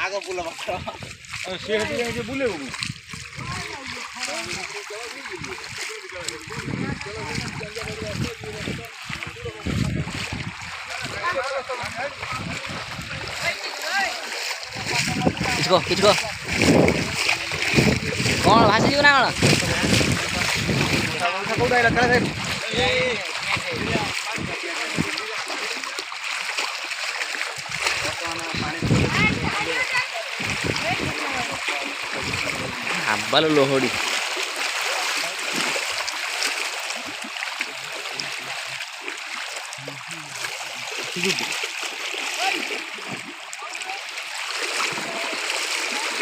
आग बुल बुले किचको कौन भासी जीव ना कौन हब्बालो लोहड़ी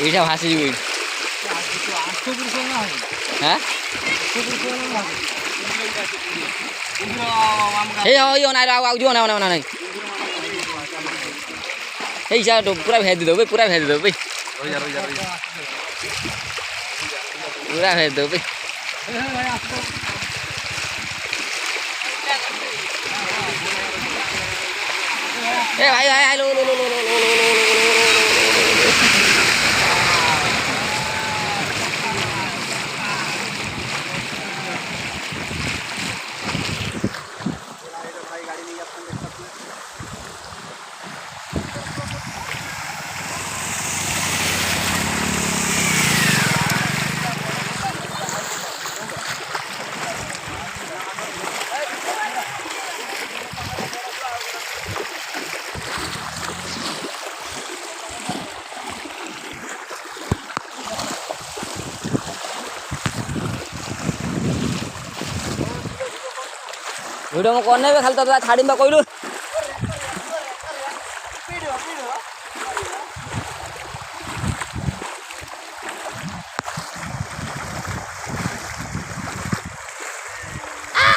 এইটা ভাসি যাবে হ্যাঁ এই ইও নাই আউ জিও না না নাই এই যা पूरा भेज दो भाई पूरा भेज दो भाई पूरा भेज दो भाई ए भाई भाई लो लो लो लो लो लो वीडियो में कौन नहीं खाली तो छाड़ी में कहलु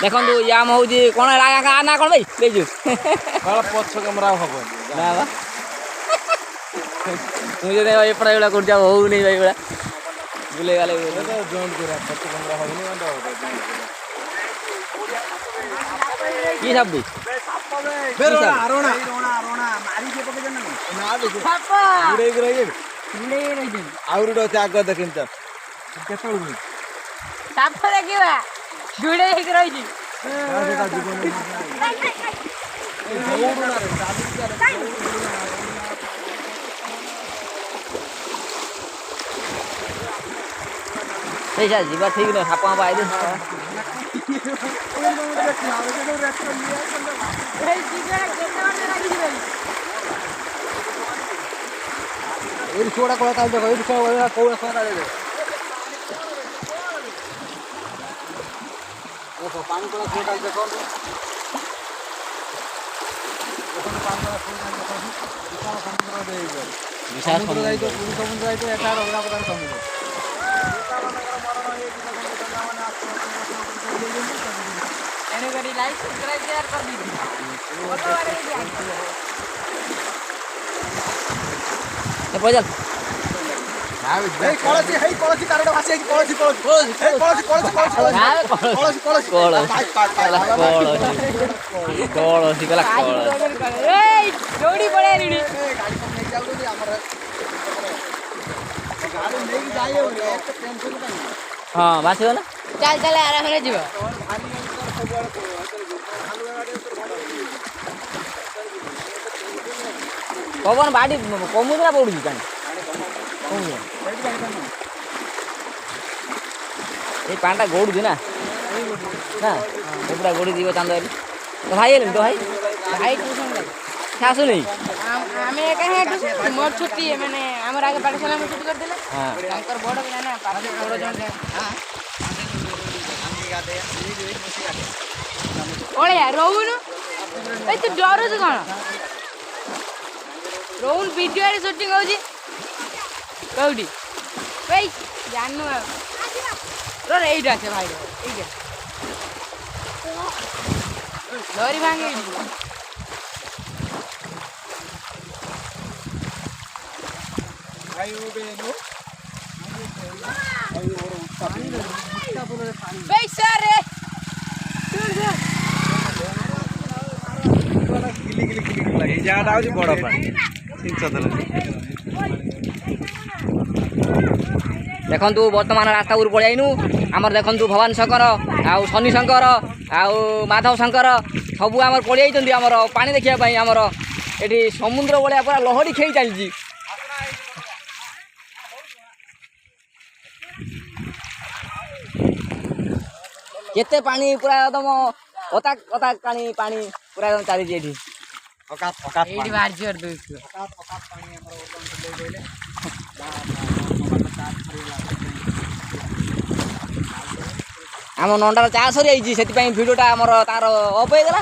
देखो याम हूँ कौन ना कौन भाई बेजू पछ कैमरा हम ना बा मुझे एपड़ा एड़ा कर हो नहीं भाई बड़ा बुले वाले जॉइंट कर पछ कैमरा हम की सब दी रोना रोना रोना रोना मारी के पके जन ना देखो पापा उड़े रही आउरडो चाक देखिन त केतळ हुई साप देखिबा जुड़े ही रही जी सेटा जीवन दौड़ना रे चालू ए जा जीवा ठीक न सापा बाई दे छोड़ा कोड़ा काल देखो छोड़ा कोड़ा सोना दे देखो पानी कोड़ा छोड़ा देखो पानी कोड़ा छोड़ा देखो समुद्र दे विशाल समुद्र जाई तो पूरी समुद्र जाई तो एटा रोगा पदार समुद्र एनीबॉडी लाइक सब्सक्राइब शेयर कर दीजिए ए पजल ए कळसी कारडा भासी कळसी कला ए जोड़ी पड़े रीडी गाड़ी पर नहीं जाऊ हमर गाड़ी नहीं जाए एक टेंशन नहीं हां भासियो ना चल चल आराम रे जीव पवन बाड़ी कमुद्रा पड़ुची कानी ये पांटा गोड़ ना ना पूरा गोड़ी दीव चांद तो भाई तो भाई भाई ट्यूशन गई आसु नहीं आमे कहे ट्यूशन मोर छुट्टी है मैंने हमर आगे पाठशाला में छुट्टी कर देले हां शंकर बड़ पिला ना पास बड़ जन हां ओले यार रोहन ए तू डरो छ कोन रोहन वीडियो रे शूटिंग होजी कौडी भाई जाननु रो एइटा छे भाई एइटा लरी भांगे भाई वो बेनो भाई सर କିଲି ଲାଗେ ଏଇ ଜାଗାଟା ହଉଛି ବଡ଼ ପାଣି ସିଂଚଦରେ। ଦେଖନ୍ତୁ ବର୍ତ୍ତମାନ ରାସ୍ତା ଉପରୁ ପଳେଇ ଆଇନୁ। ଆମର ଦେଖନ୍ତୁ ଭବାନୀ ଶଙ୍କର ଆଉ ଶନି ଶଙ୍କର ଆଉ ମାଧବ ଶଙ୍କର ସବୁ ଆମର ପଳେଇ ଆଇଛନ୍ତି ଆମର ପାଣି ଦେଖିବା ପାଇଁ। ଆମର ଏଠି ସମୁଦ୍ର ଭଳିଆ ପୁରା ଲହଡ଼ି ଖେଳି ଚାଲିଛି। କେତେ ପାଣି ପୁରା ତମ ଅତାକ ଅତାକ ପାଣି ପାଣି ପୁରା ଚାଲିଛି ଏଠି। ଏଇଠି ବାହାରି ଜୋର ଦଉଛୁ। ଆମ ନଣ୍ଡାର ଚା ସରିଯାଇଛି ସେଥିପାଇଁ ଭିଡ଼ିଓଟା ଆମର ତାର ଅଫ୍ ହେଇଗଲା,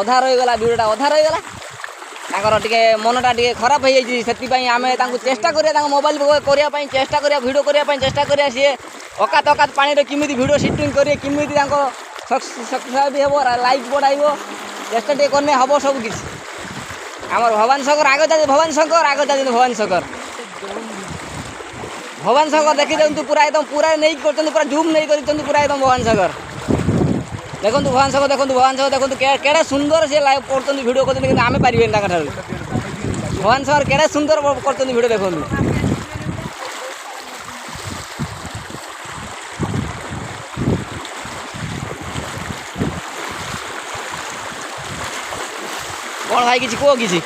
ଅଧା ରହିଗଲା, ଭିଡ଼ିଓଟା ଅଧା ରହିଗଲା। ତାଙ୍କର ଟିକେ ମନଟା ଟିକେ ଖରାପ ହେଇଯାଇଛି ସେଥିପାଇଁ ଆମେ ତାଙ୍କୁ ଚେଷ୍ଟା କରିବା ତାଙ୍କ ମୋବାଇଲ କରିବା ପାଇଁ ଚେଷ୍ଟା କରିବା ଭିଡ଼ିଓ କରିବା ପାଇଁ ଚେଷ୍ଟା କରିବା। ସିଏ ଅକାତ ଅକାତ ପାଣିରେ କେମିତି ଭିଡ଼ିଓ ସୁଟିଂ କରିବେ କେମିତି ତାଙ୍କ ସବସ୍କ୍ରାଇବ୍ ହେବ ଲାଇକ୍ ବଢ଼ାଇବ ଚେଷ୍ଟା ଟିକେ କଲେ ହେବ ସବୁ କିଛି। ଆମର ଭବାନୀ ଶଙ୍କର ଆଗ ଯାଉଛନ୍ତି ଭବାନୀ ଶଙ୍କର ଆଗ ଯାଉଛନ୍ତି ଭବାନୀ ଶଙ୍କର ଭବାନୀ ଶଙ୍କର ଦେଖି ଦିଅନ୍ତୁ ପୁରା ଏକଦମ ପୁରା ନେଇକି କରୁଛନ୍ତି ପୁରା ଜୁମ୍ ନେଇ କରିଛନ୍ତି ପୁରା ଏକଦମ ଭବାନୀ ଶଙ୍କର। ଦେଖନ୍ତୁ ଭବାନୀ ଶଙ୍କର ଦେଖନ୍ତୁ ଭବାନୀ ଶଙ୍କର ଦେଖନ୍ତୁ କେଡ଼େ ସୁନ୍ଦର ସେ ଲାଇଭ୍ କରୁଛନ୍ତି ଭିଡ଼ିଓ କରୁଛନ୍ତି କିନ୍ତୁ ଆମେ ପାରିବେନି ତାଙ୍କଠାରୁ। ଭବାନୀ ଶଙ୍କର କେଡ଼େ ସୁନ୍ଦର କରୁଛନ୍ତି ଭିଡ଼ିଓ ଦେଖନ୍ତୁ। କ'ଣ ଭାଇ କିଛି କୁହ କିଛି।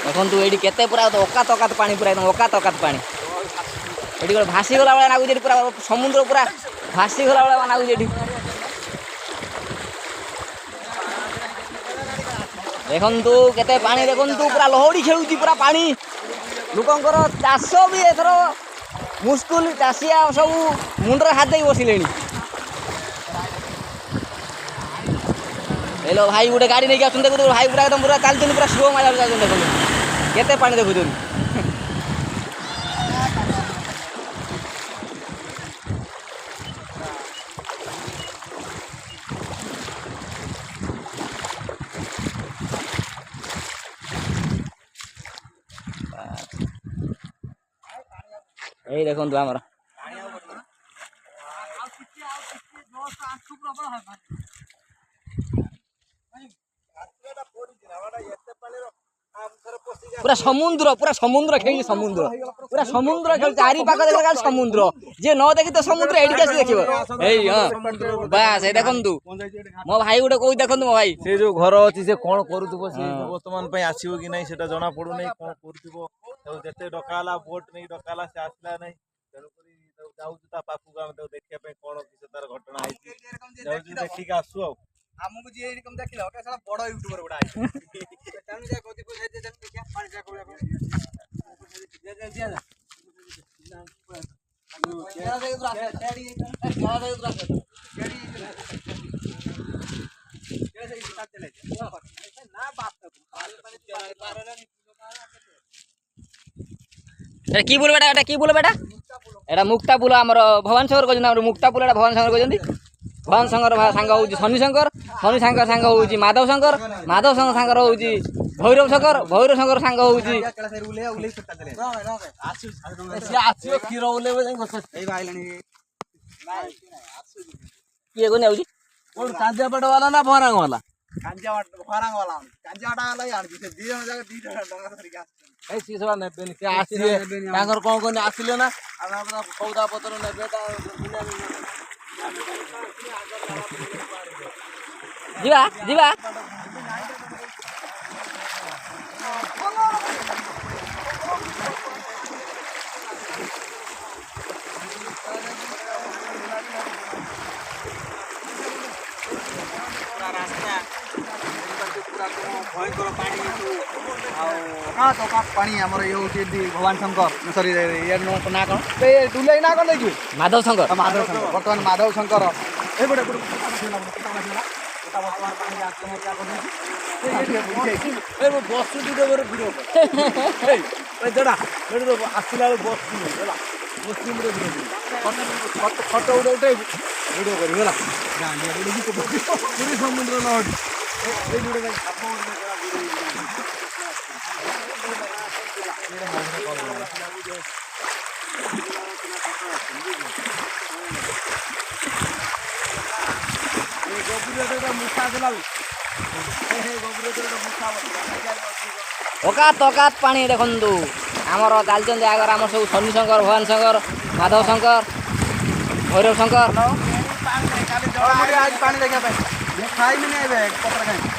ଦେଖନ୍ତୁ ଏଇଠି କେତେ ପୁରା ଅକାତ ଅକାତ ପାଣି ପୁରା ଏକଦମ ଅକାତ ଅକାତ ପାଣି। ଏଠି ଗୋଟେ ଭାସିଗଲା ଭଳିଆ ଲାଗୁଛି ଏଠି ପୁରା ସମୁଦ୍ର ପୁରା ଭାସିଗଲା ଭଳିଆ ଲାଗୁଛି ଏଠି। ଦେଖନ୍ତୁ କେତେ ପାଣି ଦେଖନ୍ତୁ ପୁରା ଲହଡ଼ି ଖେଳୁଛି ପୁରା ପାଣି। ଲୋକଙ୍କର ଚାଷ ବି ଏଥର ମୁସ୍କୁଲ ଚାଷିଆ ସବୁ ମୁଣ୍ଡରେ ହାତ ଦେଇକି ବସିଲେଣି। ହେଲୋ ଭାଇ ଗୋଟେ ଗାଡ଼ି ନେଇକି ଆସୁଛନ୍ତି ଦେଖନ୍ତୁ ଭାଇ ପୁରା ଏକଦମ ପୁରା ଚାଲିଛନ୍ତି ପୁରା ସ୍ଲୋ ମାଇଲାରୁ ଚାଲୁଛନ୍ତି ଦେଖନ୍ତୁ କେତେ ପାଣି ଦେଖୁଛନ୍ତି। ଏଇ ଦେଖନ୍ତୁ ଆମର ପୁରା ସମୁଦ୍ର ଖେଳିଛି ସମୁଦ୍ର ପୁରା ସମୁଦ୍ର ଖେଳି ଚାରି ପାଖ ଦେଖିଲା ସମୁଦ୍ର ଯିଏ ନ ଦେଖି ତ ସମୁଦ୍ର ଏଇଠିକି ଆସି ଦେଖିବ। ଏଇ ହଁ ବାସ୍ ଏଇ ଦେଖନ୍ତୁ ମୋ ଭାଇ ଗୋଟେ କହୁଛି ଦେଖନ୍ତୁ ମୋ ଭାଇ ସେ ଯୋଉ ଘର ଅଛି ସେ କଣ କରୁଥିବ ସେ ବର୍ତ୍ତମାନ ପାଇଁ ଆସିବ କି ନାହିଁ ସେଟା ଜଣା ପଡୁନାହିଁ। କଣ କରୁଥିବ ତାକୁ ଯେତେ ଡକା ହେଲା ବୋଟ ନେଇ ଡକା ହେଲା ସେ ଆସିଲା ନାହିଁ। ତେଣୁକରି ଯାଉଛୁ ତା ପାଖକୁ ଆମେ ତାକୁ ଦେଖିବା ପାଇଁ କଣ କିଛି ତାର ଘଟଣା ହେଇଛି ଯାଉଛୁ ଦେଖିକି ଆସୁ ଆଉ। ଆମକୁ ଯିଏ ଏଇଠି ଦେଖିଲା ବଡ ୟୁଟ୍ୟୁବର ଗୁଡା কি বলবো এটা কি বলবো এটা মুক্তা পুল আমার ভবানী শঙ্কর কହୁଛନ୍ତି ଆମର ମୁକ୍ତା ପୁଲ এটা ଭବାନୀ ଶଙ୍କର କହୁଛନ୍ତି। ଭବାନୀ ଶଙ୍କର ସାଙ୍ଗ ହେଉଛି ଶନି ଶଙ୍କର ଶନି ଶଙ୍କର ସାଙ୍ଗ ହେଉଛି ମାଧବ ଶଙ୍କର ମାଧବ ଶଙ୍କର ସାଙ୍ଗର ହେଉଛି ଭୈରବ ଶଙ୍କର ଭୈରବ ଶଙ୍କର ସାଙ୍ଗ ହେଉଛି କିଏ କହୁନି ଆଉଛି କାଞ୍ଜିଆପାଟ ବାଲା ନା ଭରାଙ୍ଗ ବାଲା ନେବେନି ସେ ଆସିବେ ତାଙ୍କର କଣ କହନି ଆସିଲେ ନା ସଉଦା ପତ୍ର ନେବେ ଯିବା ଯିବା ଭୟଙ୍କର ପାଣି ପାଣି ଆମର ଇଏ ହଉଛି ଭବାନୀ ଶଙ୍କର ସରି ନା କଣ ଟୁଲେଇ ନା କଣ ନେଇଯିବେ ମାଧବ ଶଙ୍କର ବର୍ତ୍ତମାନ ମାଧବ ଶଙ୍କର ଏପଟେ ବସୁଛି ଆସିଲା ବେଳେ ବସୁ ହେଲା ଫଟୋ ଗୋଟେ ଉଠେଇବୁ ଭିଡ଼ିଓ କରିବୁ ହେଲା ପୁରୀ ସମୁଦ୍ର ନ ଏଇ ଗୋଟେ ଅକାତ ପାଣି ଦେଖନ୍ତୁ ଆମର ଚାଲିଛନ୍ତି ଆଗରେ ଆମର ସବୁ ଶନି ଶଙ୍କର ଭଗବାନ ଶଙ୍କର ମାଧବ ଶଙ୍କର ଭୈରବ ଶଙ୍କର ପାଣି ଦେଖିବା ପାଇଁ ମୁଁ ଖାଇବିନି ଏବେ ପତ୍ର ଖାଇବି।